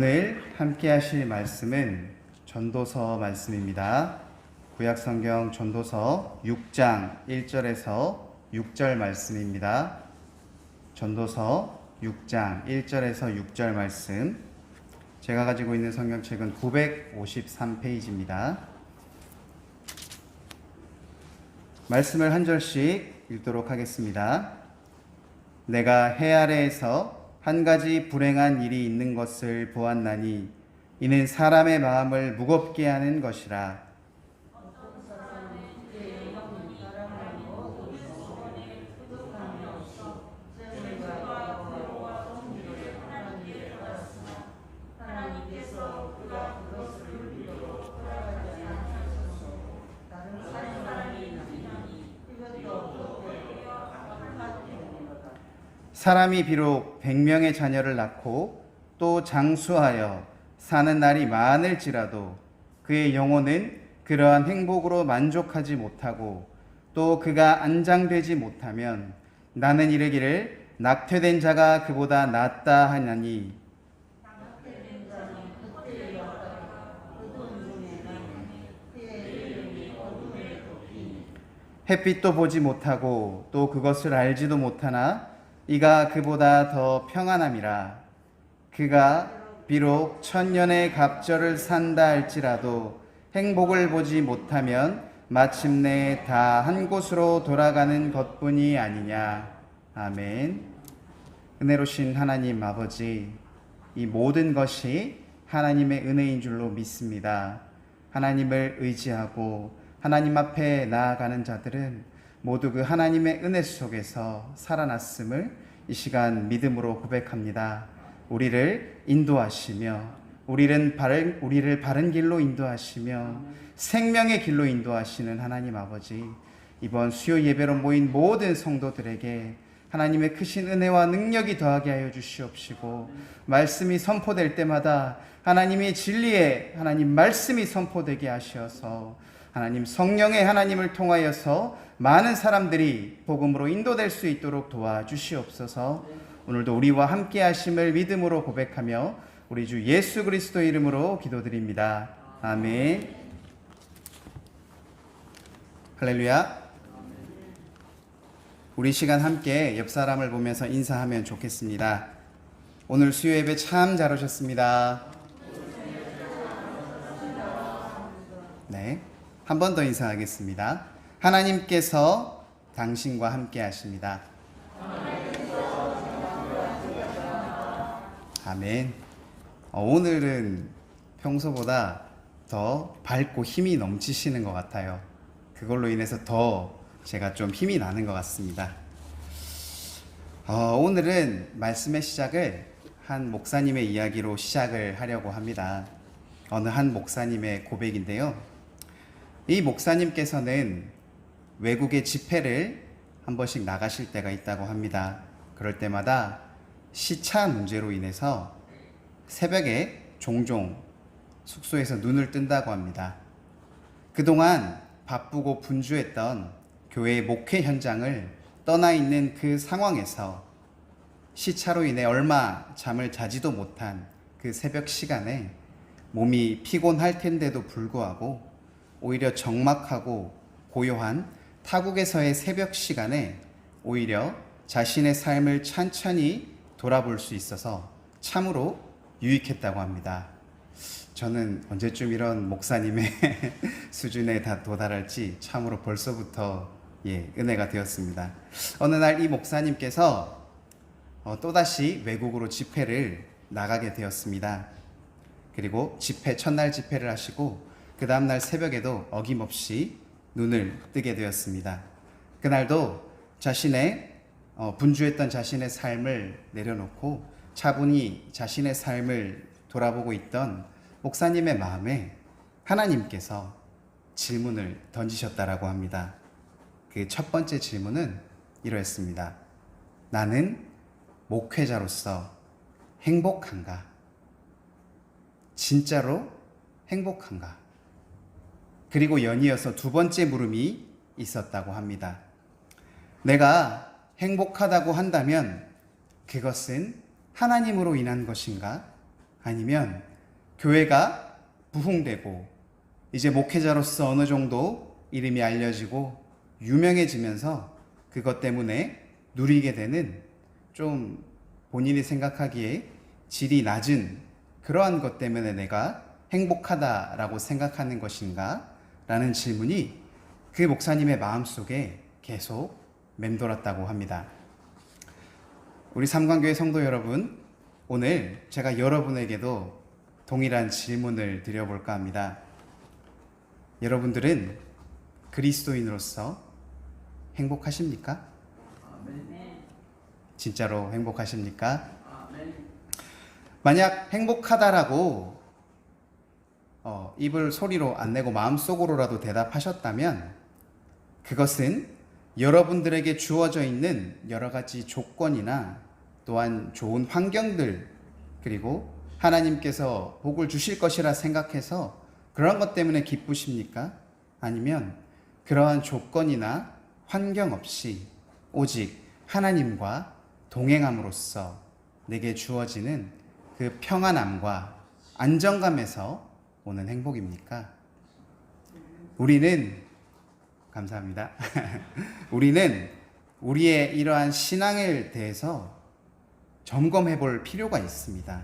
오늘 함께 하실 말씀은 전도서 말씀입니다. 구약성경 전도서 6장 1절에서 6절 말씀입니다. 전도서 6장 1절에서 6절 말씀. 제가 가지고 있는 성경책은 953페이지입니다. 말씀을 한 절씩 읽도록 하겠습니다. 내가 해 아래에서 한 가지 불행한 일이 있는 것을 보았나니 이는 사람의 마음을 무겁게 하는 것이라. 사람이 비록 100명의 자녀를 낳고 또 장수하여 사는 날이 많을지라도 그의 영혼은 그러한 행복으로 만족하지 못하고 또 그가 안장되지 못하면 나는 이르기를 낙태된 자가 그보다 낫다 하나니 햇빛도 보지 못하고 또 그것을 알지도 못하나 이가 그보다 더 평안함이라. 그가 비록 1000년의 갑절을 산다 할지라도 행복을 보지 못하면 마침내 다 한 곳으로 돌아가는 것뿐이 아니냐. 아멘. 은혜로신 하나님 아버지, 이 모든 것이 하나님의 은혜인 줄로 믿습니다. 하나님을 의지하고 하나님 앞에 나아가는 자들은 모두 그 하나님의 은혜 속에서 살아났음을 이 시간 믿음으로 고백합니다. 우리를 인도하시며 우리를 바른 길로 인도하시며 생명의 길로 인도하시는 하나님 아버지, 이번 수요 예배로 모인 모든 성도들에게 하나님의 크신 은혜와 능력이 더하게 하여 주시옵시고, 말씀이 선포될 때마다 하나님의 진리의 하나님 말씀이 선포되게 하셔서 하나님 성령의 하나님을 통하여서 많은 사람들이 복음으로 인도될 수 있도록 도와주시옵소서. 오늘도 우리와 함께 하심을 믿음으로 고백하며 우리 주 예수 그리스도 이름으로 기도드립니다. 아멘. 할렐루야. 우리 시간 함께 옆 사람을 보면서 인사하면 좋겠습니다. 오늘 수요 예배 참 잘 오셨습니다. 네. 한 번 더 인사하겠습니다. 하나님께서 당신과 함께 하십니다. 아멘. 오늘은 평소보다 더 밝고 힘이 넘치시는 것 같아요. 그걸로 인해서 더 제가 좀 힘이 나는 것 같습니다. 오늘은 말씀의 시작을 한 목사님의 이야기로 시작을 하려고 합니다. 어느 한 목사님의 고백인데요. 이 목사님께서는 외국에 집회를 한 번씩 나가실 때가 있다고 합니다. 그럴 때마다 시차 문제로 인해서 새벽에 종종 숙소에서 눈을 뜬다고 합니다. 그동안 바쁘고 분주했던 교회의 목회 현장을 떠나 있는 그 상황에서 시차로 인해 얼마 잠을 자지도 못한 그 새벽 시간에 몸이 피곤할 텐데도 불구하고 오히려 적막하고 고요한 타국에서의 새벽 시간에 오히려 자신의 삶을 찬찬히 돌아볼 수 있어서 참으로 유익했다고 합니다. 저는 언제쯤 이런 목사님의 수준에 다 도달할지 참으로 벌써부터 은혜가 되었습니다. 어느 날 이 목사님께서 또다시 외국으로 집회를 나가게 되었습니다. 그리고 첫날 집회를 하시고 그 다음날 새벽에도 어김없이 눈을 뜨게 되었습니다. 그날도 자신의 분주했던 자신의 삶을 내려놓고 차분히 자신의 삶을 돌아보고 있던 목사님의 마음에 하나님께서 질문을 던지셨다라고 합니다. 그 첫 번째 질문은 이러했습니다. 나는 목회자로서 행복한가? 진짜로 행복한가? 그리고 연이어서 두 번째 물음이 있었다고 합니다. 내가 행복하다고 한다면 그것은 하나님으로 인한 것인가? 아니면 교회가 부흥되고 이제 목회자로서 어느 정도 이름이 알려지고 유명해지면서 그것 때문에 누리게 되는 좀 본인이 생각하기에 질이 낮은 그러한 것 때문에 내가 행복하다라고 생각하는 것인가? 라는 질문이 그 목사님의 마음속에 계속 맴돌았다고 합니다. 우리 삼관교회 성도 여러분, 오늘 제가 여러분에게도 동일한 질문을 드려볼까 합니다. 여러분들은 그리스도인으로서 행복하십니까? 진짜로 행복하십니까? 만약 행복하다라고 입을 소리로 안 내고 마음속으로라도 대답하셨다면 그것은 여러분들에게 주어져 있는 여러 가지 조건이나 또한 좋은 환경들 그리고 하나님께서 복을 주실 것이라 생각해서 그런 것 때문에 기쁘십니까? 아니면 그러한 조건이나 환경 없이 오직 하나님과 동행함으로써 내게 주어지는 그 평안함과 안정감에서 오는 행복입니까? 우리는 감사합니다. 우리는 우리의 이러한 신앙에 대해서 점검해 볼 필요가 있습니다.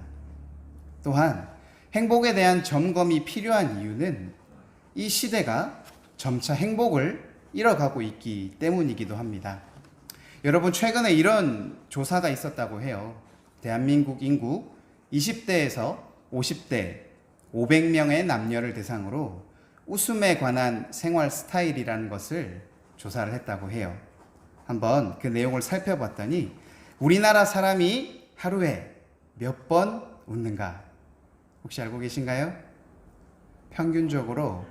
또한 행복에 대한 점검이 필요한 이유는 이 시대가 점차 행복을 잃어가고 있기 때문이기도 합니다. 여러분, 최근에 이런 조사가 있었다고 해요. 대한민국 인구 20대에서 50대 500명의 남녀를 대상으로 웃음에 관한 생활 스타일이라는 것을 조사를 했다고 해요. 한번 그 내용을 살펴봤더니 우리나라 사람이 하루에 몇 번 웃는가? 혹시 알고 계신가요? 평균적으로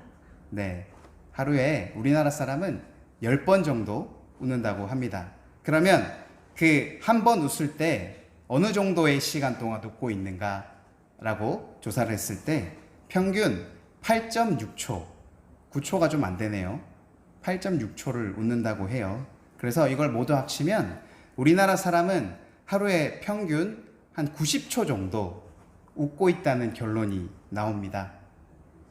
하루에 우리나라 사람은 10번 정도 웃는다고 합니다. 그러면 그 한 번 웃을 때 어느 정도의 시간 동안 웃고 있는가라고 조사를 했을 때 평균 8.6초, 9초가 좀 안 되네요. 8.6초를 웃는다고 해요. 그래서 이걸 모두 합치면 우리나라 사람은 하루에 평균 한 90초 정도 웃고 있다는 결론이 나옵니다.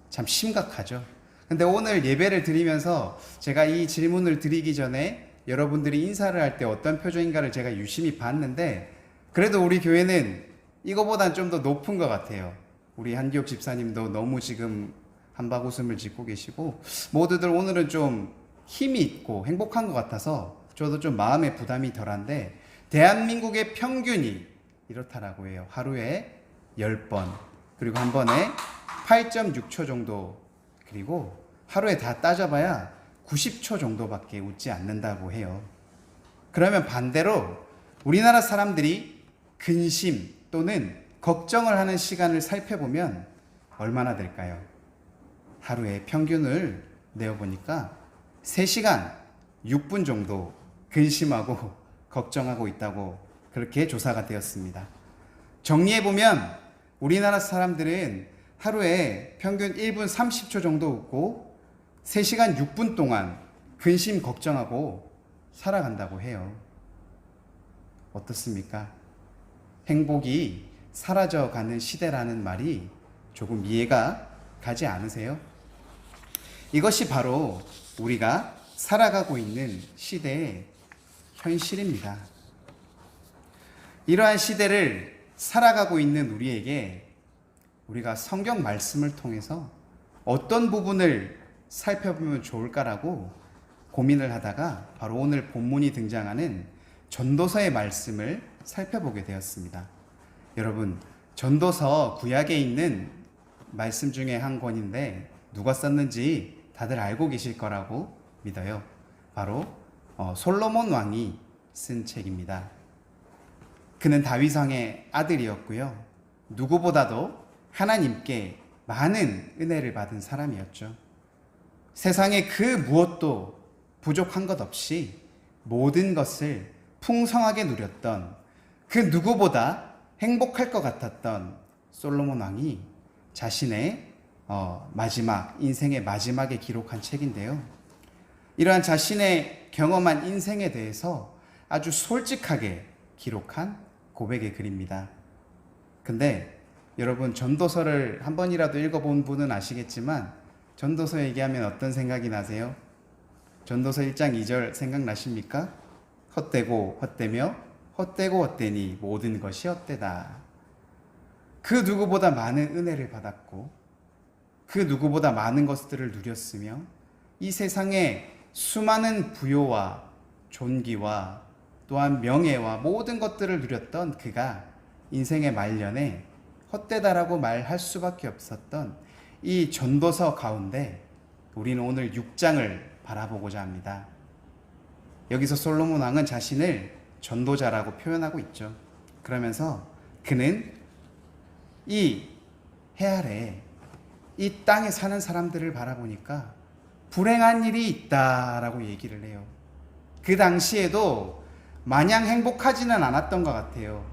참 심각하죠. 근데 오늘 예배를 드리면서 제가 이 질문을 드리기 전에 여러분들이 인사를 할 때 어떤 표정인가를 제가 유심히 봤는데 그래도 우리 교회는 이거보단 좀 더 높은 것 같아요. 우리 한기옥 집사님도 너무 지금 한박웃음을 짓고 계시고 모두들 오늘은 좀 힘이 있고 행복한 것 같아서 저도 좀 마음의 부담이 덜한데 대한민국의 평균이 이렇다라고 해요. 하루에 10번 그리고 한 번에 8.6초 정도 그리고 하루에 다 따져봐야 90초 정도밖에 웃지 않는다고 해요. 그러면 반대로 우리나라 사람들이 근심 또는 걱정을 하는 시간을 살펴보면 얼마나 될까요? 하루에 평균을 내어보니까 3시간 6분 정도 근심하고 걱정하고 있다고 그렇게 조사가 되었습니다. 정리해보면 우리나라 사람들은 하루에 평균 1분 30초 정도 웃고 3시간 6분 동안 근심 걱정하고 살아간다고 해요. 어떻습니까? 행복이 사라져가는 시대라는 말이 조금 이해가 가지 않으세요? 이것이 바로 우리가 살아가고 있는 시대의 현실입니다. 이러한 시대를 살아가고 있는 우리에게 우리가 성경 말씀을 통해서 어떤 부분을 살펴보면 좋을까라고 고민을 하다가 바로 오늘 본문이 등장하는 전도서의 말씀을 살펴보게 되었습니다. 여러분, 전도서 구약에 있는 말씀 중에 한 권인데 누가 썼는지 다들 알고 계실 거라고 믿어요. 바로 솔로몬 왕이 쓴 책입니다. 그는 다윗 왕의 아들이었고요. 누구보다도 하나님께 많은 은혜를 받은 사람이었죠. 세상에 그 무엇도 부족한 것 없이 모든 것을 풍성하게 누렸던 그 누구보다 행복할 것 같았던 솔로몬 왕이 자신의 인생의 마지막에 기록한 책인데요. 이러한 자신의 경험한 인생에 대해서 아주 솔직하게 기록한 고백의 글입니다. 근데 여러분 전도서를 한 번이라도 읽어본 분은 아시겠지만 전도서 얘기하면 어떤 생각이 나세요? 전도서 1장 2절 생각나십니까? 헛되고 헛되며 헛되고 헛되니 모든 것이 헛되다. 그 누구보다 많은 은혜를 받았고 그 누구보다 많은 것들을 누렸으며 이 세상에 수많은 부요와 존귀와 또한 명예와 모든 것들을 누렸던 그가 인생의 말년에 헛되다라고 말할 수밖에 없었던 이 전도서 가운데 우리는 오늘 6장을 바라보고자 합니다. 여기서 솔로몬 왕은 자신을 전도자라고 표현하고 있죠. 그러면서 그는 이 해 아래 이 땅에 사는 사람들을 바라보니까 불행한 일이 있다라고 얘기를 해요. 그 당시에도 마냥 행복하지는 않았던 것 같아요.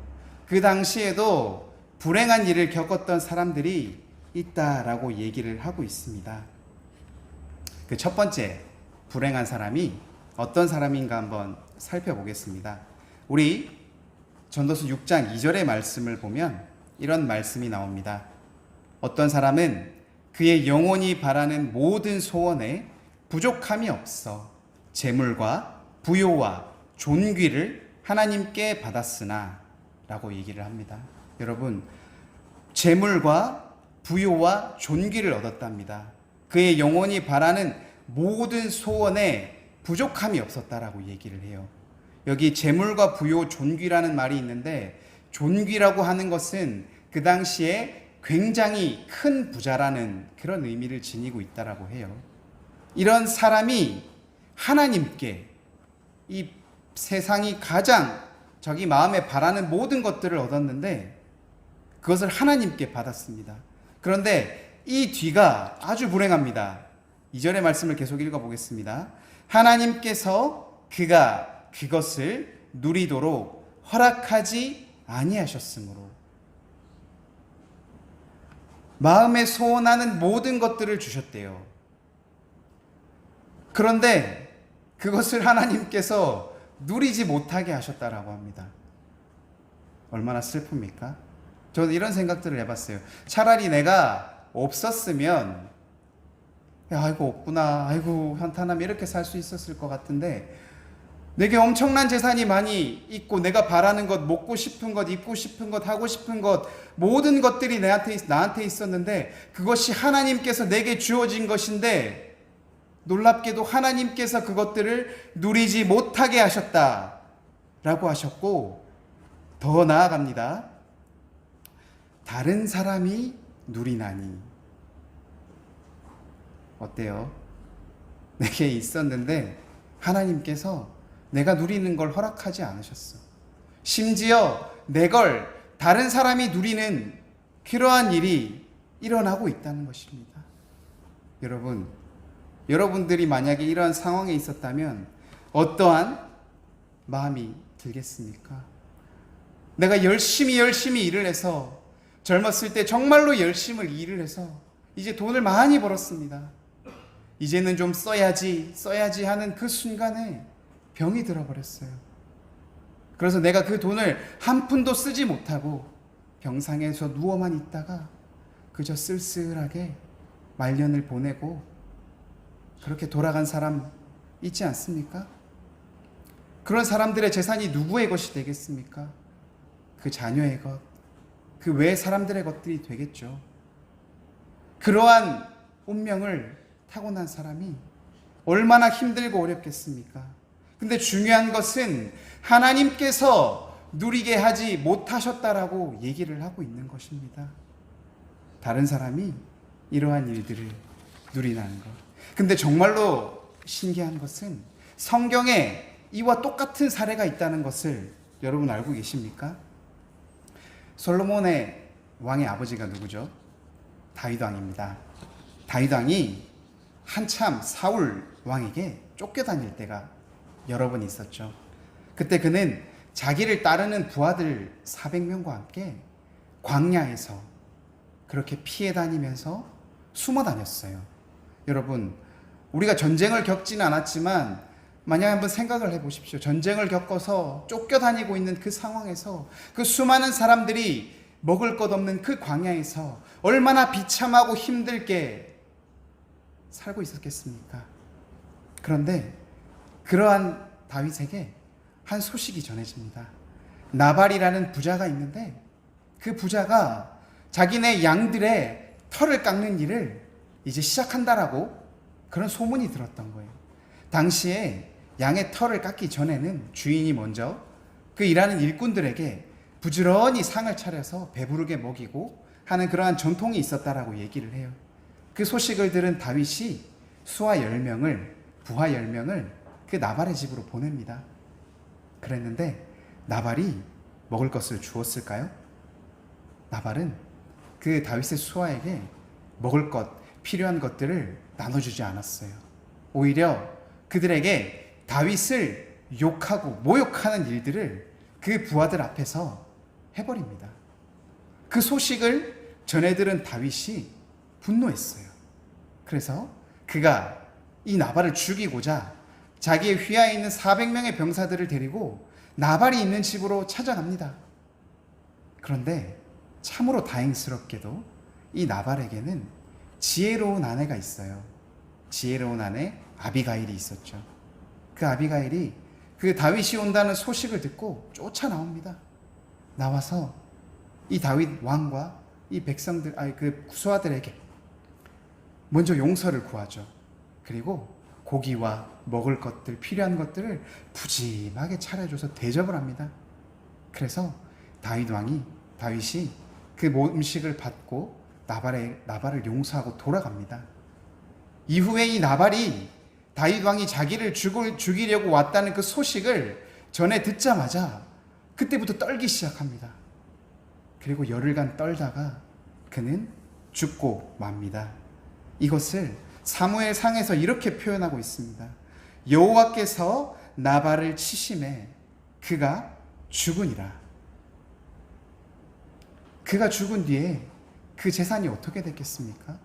그 당시에도 불행한 일을 겪었던 사람들이 있다라고 얘기를 하고 있습니다. 그 첫 번째 불행한 사람이 어떤 사람인가 한번 살펴보겠습니다. 우리 전도서 6장 2절의 말씀을 보면 이런 말씀이 나옵니다. 어떤 사람은 그의 영혼이 바라는 모든 소원에 부족함이 없어 재물과 부요와 존귀를 하나님께 받았으나 라고 얘기를 합니다. 여러분, 재물과 부요와 존귀를 얻었답니다. 그의 영혼이 바라는 모든 소원에 부족함이 없었다라고 얘기를 해요. 여기 재물과 부요, 존귀라는 말이 있는데 존귀라고 하는 것은 그 당시에 굉장히 큰 부자라는 그런 의미를 지니고 있다라고 해요. 이런 사람이 하나님께 이 세상이 가장 자기 마음에 바라는 모든 것들을 얻었는데 그것을 하나님께 받았습니다. 그런데 이 뒤가 아주 불행합니다. 2절의 말씀을 계속 읽어보겠습니다. 하나님께서 그가 그것을 누리도록 허락하지 아니하셨으므로 마음에 소원하는 모든 것들을 주셨대요. 그런데 그것을 하나님께서 누리지 못하게 하셨다라고 합니다. 얼마나 슬픕니까? 저는 이런 생각들을 해봤어요. 차라리 내가 없었으면 아이고 없구나, 아이고 한탄하면 이렇게 살 수 있었을 것 같은데 내게 엄청난 재산이 많이 있고 내가 바라는 것, 먹고 싶은 것, 입고 싶은 것, 하고 싶은 것 모든 것들이 나한테 있었는데 그것이 하나님께서 내게 주어진 것인데 놀랍게도 하나님께서 그것들을 누리지 못하게 하셨다라고 하셨고 더 나아갑니다. 다른 사람이 누리나니 어때요? 내게 있었는데 하나님께서 내가 누리는 걸 허락하지 않으셨어. 심지어 내 걸 다른 사람이 누리는 그러한 일이 일어나고 있다는 것입니다. 여러분, 여러분들이 만약에 이러한 상황에 있었다면 어떠한 마음이 들겠습니까? 내가 열심히 일을 해서 젊었을 때 정말로 열심히 일을 해서 이제 돈을 많이 벌었습니다. 이제는 좀 써야지 하는 그 순간에 병이 들어버렸어요. 그래서 내가 그 돈을 한 푼도 쓰지 못하고 병상에서 누워만 있다가 그저 쓸쓸하게 말년을 보내고 그렇게 돌아간 사람 있지 않습니까? 그런 사람들의 재산이 누구의 것이 되겠습니까? 그 자녀의 것, 그 외 사람들의 것들이 되겠죠. 그러한 운명을 타고난 사람이 얼마나 힘들고 어렵겠습니까? 근데 중요한 것은 하나님께서 누리게 하지 못하셨다라고 얘기를 하고 있는 것입니다. 다른 사람이 이러한 일들을 누리는 것. 근데 정말로 신기한 것은 성경에 이와 똑같은 사례가 있다는 것을 여러분 알고 계십니까? 솔로몬의 왕의 아버지가 누구죠? 다윗 왕입니다. 다윗 왕이 한참 사울 왕에게 쫓겨다닐 때가 여러 번 있었죠. 그때 그는 자기를 따르는 부하들 400명과 함께 광야에서 그렇게 피해 다니면서 숨어 다녔어요. 여러분, 우리가 전쟁을 겪지는 않았지만 만약 한번 생각을 해보십시오. 전쟁을 겪어서 쫓겨다니고 있는 그 상황에서 그 수많은 사람들이 먹을 것 없는 그 광야에서 얼마나 비참하고 힘들게 살고 있었겠습니까? 그런데 그러한 다윗에게 한 소식이 전해집니다. 나발이라는 부자가 있는데 그 부자가 자기네 양들의 털을 깎는 일을 이제 시작한다라고 그런 소문이 들었던 거예요. 당시에 양의 털을 깎기 전에는 주인이 먼저 그 일하는 일꾼들에게 부지런히 상을 차려서 배부르게 먹이고 하는 그러한 전통이 있었다라고 얘기를 해요. 그 소식을 들은 다윗이 수하 10명을, 부하 10명을 그 나발의 집으로 보냅니다. 그랬는데 나발이 먹을 것을 주었을까요? 나발은 그 다윗의 수하에게 먹을 것, 필요한 것들을 나눠주지 않았어요. 오히려 그들에게 다윗을 욕하고 모욕하는 일들을 그 부하들 앞에서 해버립니다. 그 소식을 전해들은 다윗이 분노했어요. 그래서 그가 이 나발을 죽이고자 자기의 휘하에 있는 400명의 병사들을 데리고 나발이 있는 집으로 찾아갑니다. 그런데 참으로 다행스럽게도 이 나발에게는 지혜로운 아내가 있어요. 지혜로운 아내 아비가일이 있었죠. 그 아비가일이 그 다윗이 온다는 소식을 듣고 쫓아 나옵니다. 나와서 이 다윗 왕과 이 백성들, 그 수하들에게 먼저 용서를 구하죠. 그리고 고기와 먹을 것들, 필요한 것들을 푸짐하게 차려줘서 대접을 합니다. 그래서 다윗이 그 음식을 받고 나발을 용서하고 돌아갑니다. 이후에 이 나발이 다윗 왕이 자기를 죽이려고 왔다는 그 소식을 전해 듣자마자 그때부터 떨기 시작합니다. 그리고 열흘간 떨다가 그는 죽고 맙니다. 이것을 사무엘상에서 이렇게 표현하고 있습니다. 여호와께서 나발을 치심에 그가 죽으니라. 그가 죽은 뒤에 그 재산이 어떻게 됐겠습니까?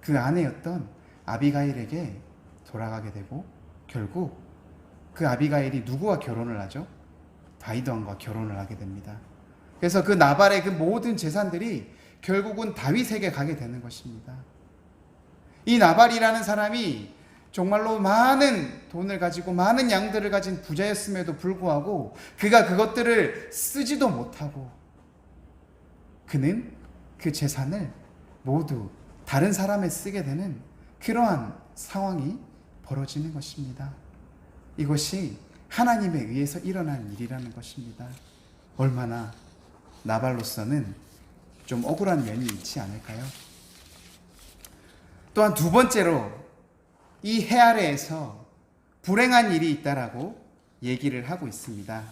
그 아내였던 아비가일에게 돌아가게 되고 결국 그 아비가일이 누구와 결혼을 하죠? 다윗 왕과 결혼을 하게 됩니다. 그래서 그 나발의 그 모든 재산들이 결국은 다윗에게 가게 되는 것입니다. 이 나발이라는 사람이 정말로 많은 돈을 가지고 많은 양들을 가진 부자였음에도 불구하고 그가 그것들을 쓰지도 못하고 그는 그 재산을 모두 다른 사람에 쓰게 되는 그러한 상황이 벌어지는 것입니다. 이것이 하나님에 의해서 일어난 일이라는 것입니다. 얼마나 나발로서는 좀 억울한 면이 있지 않을까요? 또한 두 번째로 이 해 아래에서 불행한 일이 있다라고 얘기를 하고 있습니다.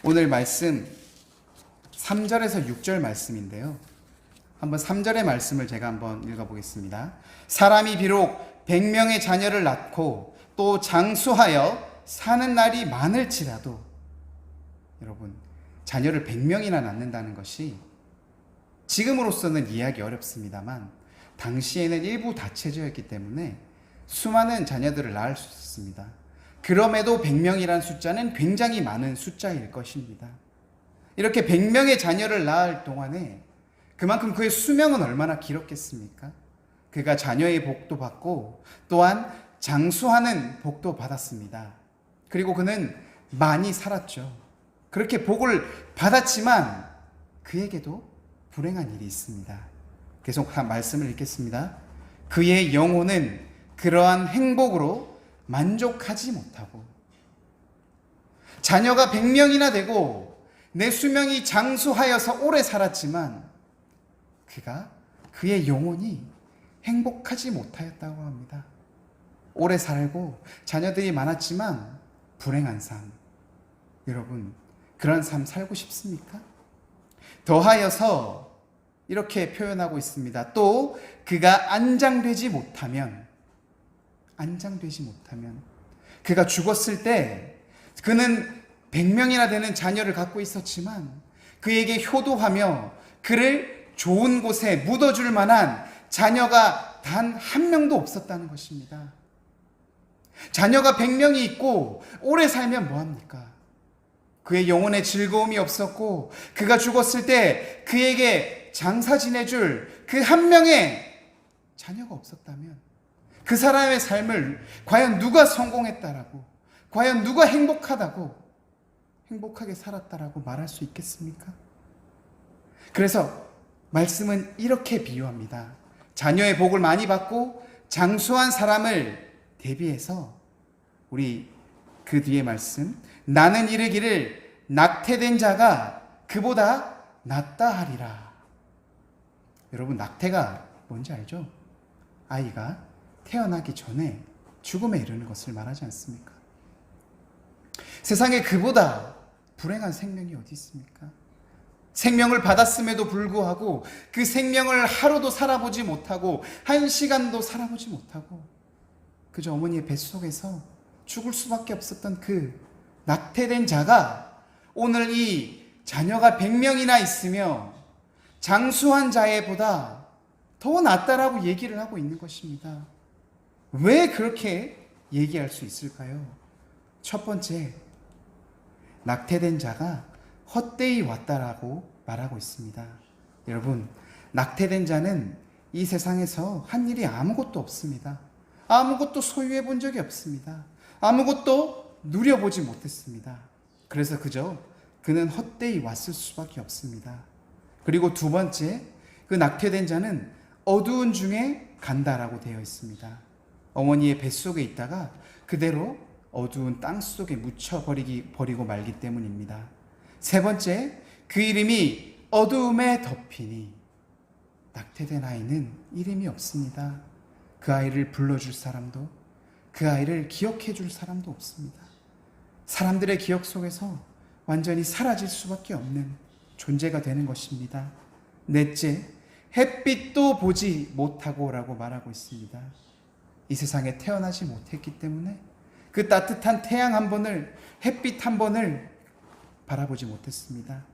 오늘 말씀 3절에서 6절 말씀인데요. 한번 3절의 말씀을 제가 한번 읽어보겠습니다. 사람이 비록 100명의 자녀를 낳고 또 장수하여 사는 날이 많을지라도, 여러분, 자녀를 100명이나 낳는다는 것이 지금으로서는 이해하기 어렵습니다만 당시에는 일부 다체제였기 때문에 수많은 자녀들을 낳을 수 있었습니다. 그럼에도 100명이라는 숫자는 굉장히 많은 숫자일 것입니다. 이렇게 100명의 자녀를 낳을 동안에 그만큼 그의 수명은 얼마나 길었겠습니까? 그가 자녀의 복도 받고 또한 장수하는 복도 받았습니다. 그리고 그는 많이 살았죠. 그렇게 복을 받았지만 그에게도 불행한 일이 있습니다. 계속 말씀을 읽겠습니다. 그의 영혼은 그러한 행복으로 만족하지 못하고, 자녀가 100명이나 되고 내 수명이 장수하여서 오래 살았지만 그의 영혼이 행복하지 못하였다고 합니다. 오래 살고 자녀들이 많았지만 불행한 삶. 여러분, 그런 삶 살고 싶습니까? 더하여서 이렇게 표현하고 있습니다. 또 그가 안장되지 못하면, 그가 죽었을 때 그는 100명이나 되는 자녀를 갖고 있었지만 그에게 효도하며 그를 좋은 곳에 묻어줄 만한 자녀가 단 한 명도 없었다는 것입니다. 자녀가 100명이 있고 오래 살면 뭐합니까? 그의 영혼에 즐거움이 없었고 그가 죽었을 때 그에게 장사 지내줄 그 한 명의 자녀가 없었다면 그 사람의 삶을 과연 누가 성공했다라고, 과연 누가 행복하게 살았다라고 말할 수 있겠습니까? 그래서 말씀은 이렇게 비유합니다. 자녀의 복을 많이 받고 장수한 사람을 대비해서 우리 그 뒤에 말씀, 나는 이르기를 낙태된 자가 그보다 낫다 하리라. 여러분, 낙태가 뭔지 알죠? 아이가 태어나기 전에 죽음에 이르는 것을 말하지 않습니까? 세상에 그보다 불행한 생명이 어디 있습니까? 생명을 받았음에도 불구하고 그 생명을 하루도 살아보지 못하고 한 시간도 살아보지 못하고 그저 어머니의 뱃속에서 죽을 수밖에 없었던 그 낙태된 자가 오늘 이 자녀가 100명이나 있으며 장수한 자애보다 더 낫다라고 얘기를 하고 있는 것입니다. 왜 그렇게 얘기할 수 있을까요? 첫 번째, 낙태된 자가 헛되이 왔다라고 말하고 있습니다. 여러분, 낙태된 자는 이 세상에서 한 일이 아무것도 없습니다. 아무것도 소유해 본 적이 없습니다. 아무것도 누려보지 못했습니다. 그래서 그저 그는 헛되이 왔을 수밖에 없습니다. 그리고 두 번째, 그 낙태된 자는 어두운 중에 간다라고 되어 있습니다. 어머니의 뱃속에 있다가 그대로 어두운 땅 속에 버리고 말기 때문입니다. 세 번째, 그 이름이 어두움에 덮이니 낙태된 아이는 이름이 없습니다. 그 아이를 불러줄 사람도, 그 아이를 기억해 줄 사람도 없습니다. 사람들의 기억 속에서 완전히 사라질 수밖에 없는 존재가 되는 것입니다. 넷째, 햇빛도 보지 못하고라고 말하고 있습니다. 이 세상에 태어나지 못했기 때문에 그 따뜻한 태양 한 번을, 햇빛 한 번을 바라보지 못했습니다.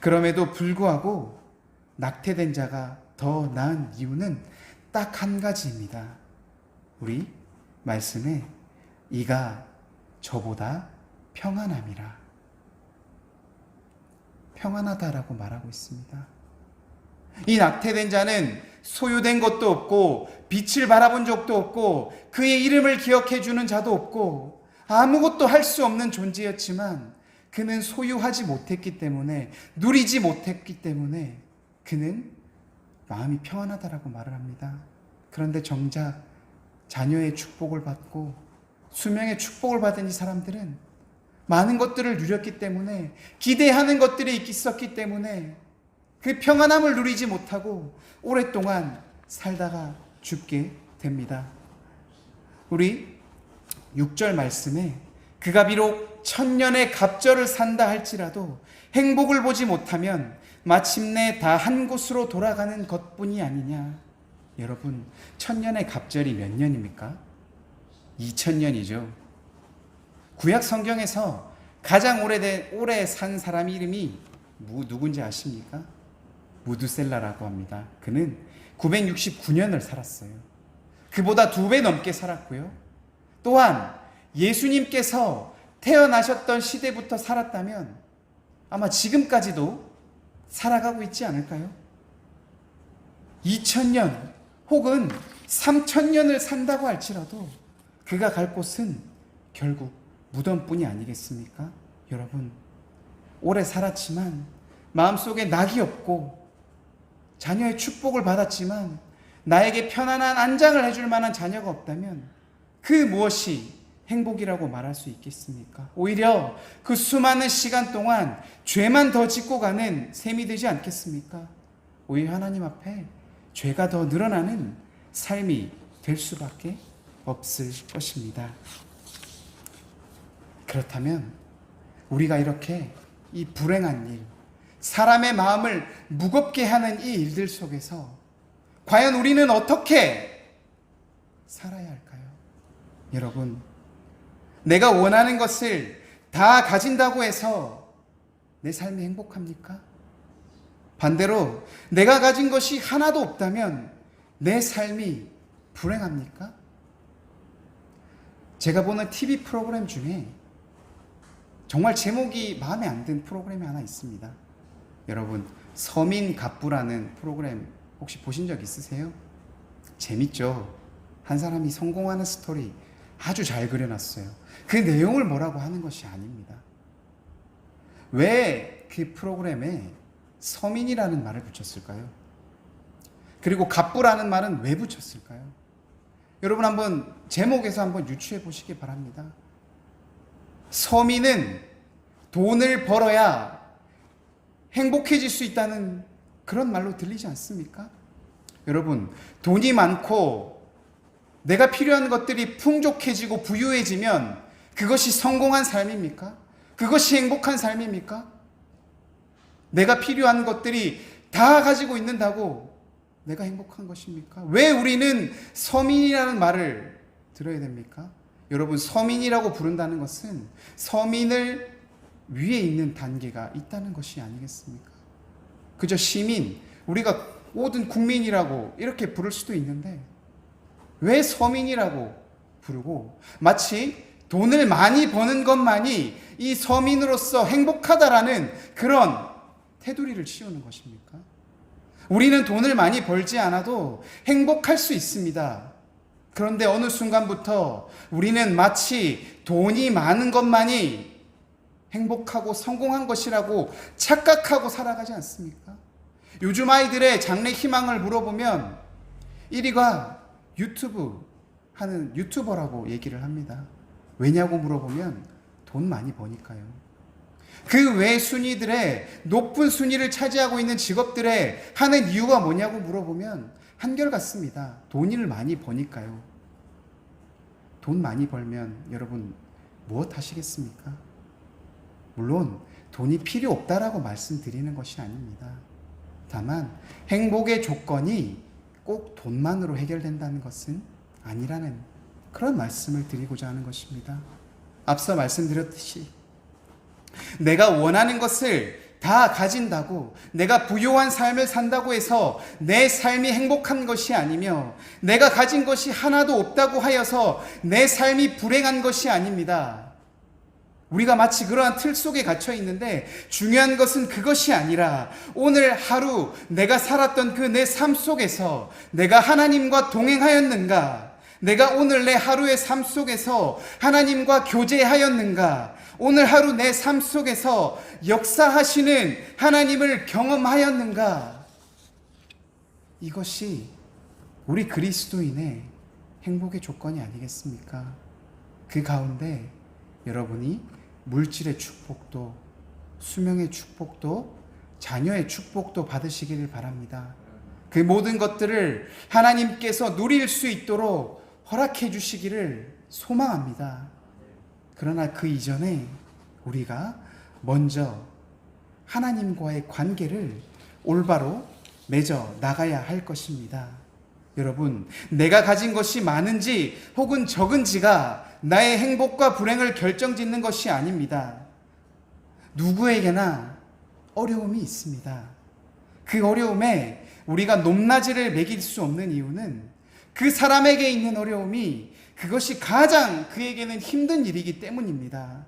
그럼에도 불구하고 낙태된 자가 더 나은 이유는 딱 한 가지입니다. 우리 말씀에 이가 저보다 평안함이라, 평안하다라고 말하고 있습니다. 이 낙태된 자는 소유된 것도 없고 빛을 바라본 적도 없고 그의 이름을 기억해 주는 자도 없고 아무것도 할 수 없는 존재였지만 그는 소유하지 못했기 때문에, 누리지 못했기 때문에 그는 마음이 평안하다라고 말을 합니다. 그런데 정작 자녀의 축복을 받고 수명의 축복을 받은 이 사람들은 많은 것들을 누렸기 때문에, 기대하는 것들이 있었기 때문에 그 평안함을 누리지 못하고 오랫동안 살다가 죽게 됩니다. 우리 6절 말씀에 그가 비록 천년의 갑절을 산다 할지라도 행복을 보지 못하면 마침내 다 한 곳으로 돌아가는 것뿐이 아니냐. 여러분, 천년의 갑절이 몇 년입니까? 2000년이죠. 구약 성경에서 가장 오래 산 사람 이름이 누군지 아십니까? 무드셀라라고 합니다. 그는 969년을 살았어요. 그보다 2배 넘게 살았고요. 또한 예수님께서 태어나셨던 시대부터 살았다면 아마 지금까지도 살아가고 있지 않을까요? 2000년 혹은 3000년을 산다고 할지라도 그가 갈 곳은 결국 무덤뿐이 아니겠습니까? 여러분, 오래 살았지만 마음속에 낙이 없고 자녀의 축복을 받았지만 나에게 편안한 안장을 해줄 만한 자녀가 없다면 그 무엇이 행복이라고 말할 수 있겠습니까? 오히려 그 수많은 시간 동안 죄만 더 짓고 가는 셈이 되지 않겠습니까? 오히려 하나님 앞에 죄가 더 늘어나는 삶이 될 수밖에 없을 것입니다. 그렇다면 우리가 이렇게 이 불행한 일, 사람의 마음을 무겁게 하는 이 일들 속에서 과연 우리는 어떻게 살아야 할까요? 여러분, 내가 원하는 것을 다 가진다고 해서 내 삶이 행복합니까? 반대로 내가 가진 것이 하나도 없다면 내 삶이 불행합니까? 제가 보는 TV 프로그램 중에 정말 제목이 마음에 안 든 프로그램이 하나 있습니다. 여러분, 서민갑부라는 프로그램 혹시 보신 적 있으세요? 재밌죠? 한 사람이 성공하는 스토리 아주 잘 그려놨어요. 그 내용을 뭐라고 하는 것이 아닙니다. 왜 그 프로그램에 서민이라는 말을 붙였을까요? 그리고 갑부라는 말은 왜 붙였을까요? 여러분 한번 제목에서 한번 유추해 보시기 바랍니다. 서민은 돈을 벌어야 행복해질 수 있다는 그런 말로 들리지 않습니까? 여러분, 돈이 많고 내가 필요한 것들이 풍족해지고 부유해지면 그것이 성공한 삶입니까? 그것이 행복한 삶입니까? 내가 필요한 것들이 다 가지고 있는다고 내가 행복한 것입니까? 왜 우리는 서민이라는 말을 들어야 됩니까? 여러분, 서민이라고 부른다는 것은 서민을 위에 있는 단계가 있다는 것이 아니겠습니까? 그저 시민, 우리가 모든 국민이라고 이렇게 부를 수도 있는데 왜 서민이라고 부르고 마치 돈을 많이 버는 것만이 이 서민으로서 행복하다라는 그런 테두리를 씌우는 것입니까? 우리는 돈을 많이 벌지 않아도 행복할 수 있습니다. 그런데 어느 순간부터 우리는 마치 돈이 많은 것만이 행복하고 성공한 것이라고 착각하고 살아가지 않습니까? 요즘 아이들의 장래 희망을 물어보면 1위가 유튜브 하는 유튜버라고 얘기를 합니다. 왜냐고 물어보면 돈 많이 버니까요. 그 외 순위들의 높은 순위를 차지하고 있는 직업들의 하는 이유가 뭐냐고 물어보면 한결같습니다. 돈을 많이 버니까요. 돈 많이 벌면 여러분 무엇 하시겠습니까? 물론 돈이 필요 없다라고 말씀드리는 것이 아닙니다. 다만 행복의 조건이 꼭 돈만으로 해결된다는 것은 아니라는 그런 말씀을 드리고자 하는 것입니다. 앞서 말씀드렸듯이 내가 원하는 것을 다 가진다고, 내가 부유한 삶을 산다고 해서 내 삶이 행복한 것이 아니며 내가 가진 것이 하나도 없다고 하여서 내 삶이 불행한 것이 아닙니다. 우리가 마치 그러한 틀 속에 갇혀 있는데 중요한 것은 그것이 아니라 오늘 하루 내가 살았던 그 내 삶 속에서 내가 하나님과 동행하였는가, 내가 오늘 내 하루의 삶 속에서 하나님과 교제하였는가, 오늘 하루 내 삶 속에서 역사하시는 하나님을 경험하였는가, 이것이 우리 그리스도인의 행복의 조건이 아니겠습니까? 그 가운데 여러분이 물질의 축복도, 수명의 축복도, 자녀의 축복도 받으시기를 바랍니다. 그 모든 것들을 하나님께서 누릴 수 있도록 허락해 주시기를 소망합니다. 그러나 그 이전에 우리가 먼저 하나님과의 관계를 올바로 맺어 나가야 할 것입니다. 여러분, 내가 가진 것이 많은지 혹은 적은지가 나의 행복과 불행을 결정짓는 것이 아닙니다. 누구에게나 어려움이 있습니다. 그 어려움에 우리가 높낮이를 매길 수 없는 이유는 그 사람에게 있는 어려움이 그것이 가장 그에게는 힘든 일이기 때문입니다.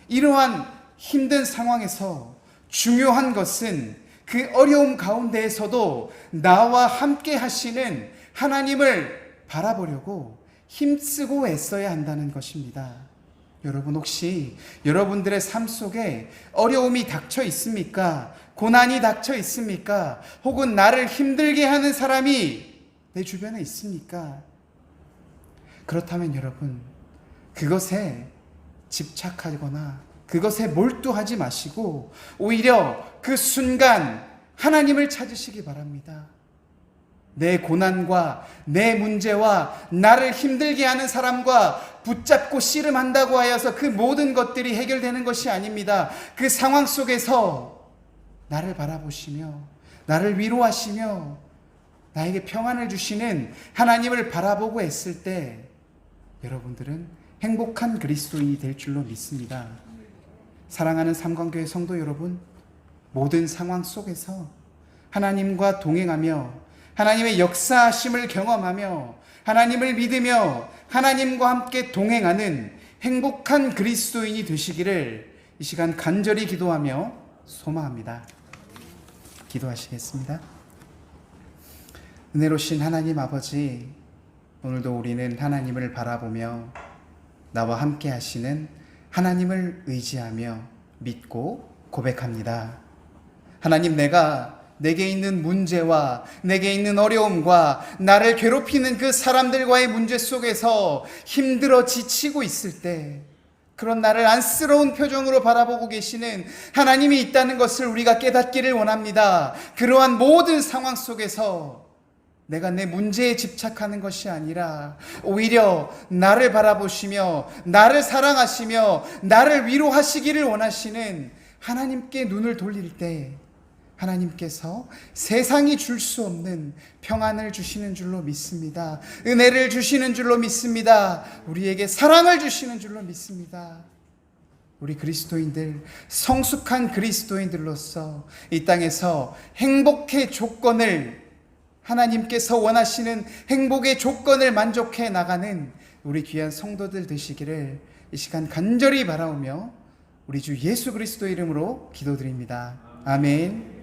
이러한 힘든 상황에서 중요한 것은 그 어려움 가운데에서도 나와 함께 하시는 하나님을 바라보려고 힘쓰고 애써야 한다는 것입니다. 여러분, 혹시 여러분들의 삶 속에 어려움이 닥쳐 있습니까? 고난이 닥쳐 있습니까? 혹은 나를 힘들게 하는 사람이 내 주변에 있습니까? 그렇다면 여러분, 그것에 집착하거나 그것에 몰두하지 마시고 오히려 그 순간 하나님을 찾으시기 바랍니다. 내 고난과 내 문제와 나를 힘들게 하는 사람과 붙잡고 씨름한다고 하여서 그 모든 것들이 해결되는 것이 아닙니다. 그 상황 속에서 나를 바라보시며 나를 위로하시며 나에게 평안을 주시는 하나님을 바라보고 애쓸 때 여러분들은 행복한 그리스도인이 될 줄로 믿습니다. 사랑하는 삼광교회 성도 여러분, 모든 상황 속에서 하나님과 동행하며 하나님의 역사하심을 경험하며 하나님을 믿으며 하나님과 함께 동행하는 행복한 그리스도인이 되시기를 이 시간 간절히 기도하며 소망합니다. 기도하시겠습니다. 은혜로우신 하나님 아버지, 오늘도 우리는 하나님을 바라보며 나와 함께 하시는 하나님을 의지하며 믿고 고백합니다. 하나님, 내게 있는 문제와 내게 있는 어려움과 나를 괴롭히는 그 사람들과의 문제 속에서 힘들어 지치고 있을 때, 그런 나를 안쓰러운 표정으로 바라보고 계시는 하나님이 있다는 것을 우리가 깨닫기를 원합니다. 그러한 모든 상황 속에서 내가 내 문제에 집착하는 것이 아니라 오히려 나를 바라보시며 나를 사랑하시며 나를 위로하시기를 원하시는 하나님께 눈을 돌릴 때 하나님께서 세상이 줄 수 없는 평안을 주시는 줄로 믿습니다. 은혜를 주시는 줄로 믿습니다. 우리에게 사랑을 주시는 줄로 믿습니다. 우리 그리스도인들, 성숙한 그리스도인들로서 이 땅에서 행복의 조건을, 하나님께서 원하시는 행복의 조건을 만족해 나가는 우리 귀한 성도들 되시기를 이 시간 간절히 바라오며 우리 주 예수 그리스도 이름으로 기도드립니다. 아멘.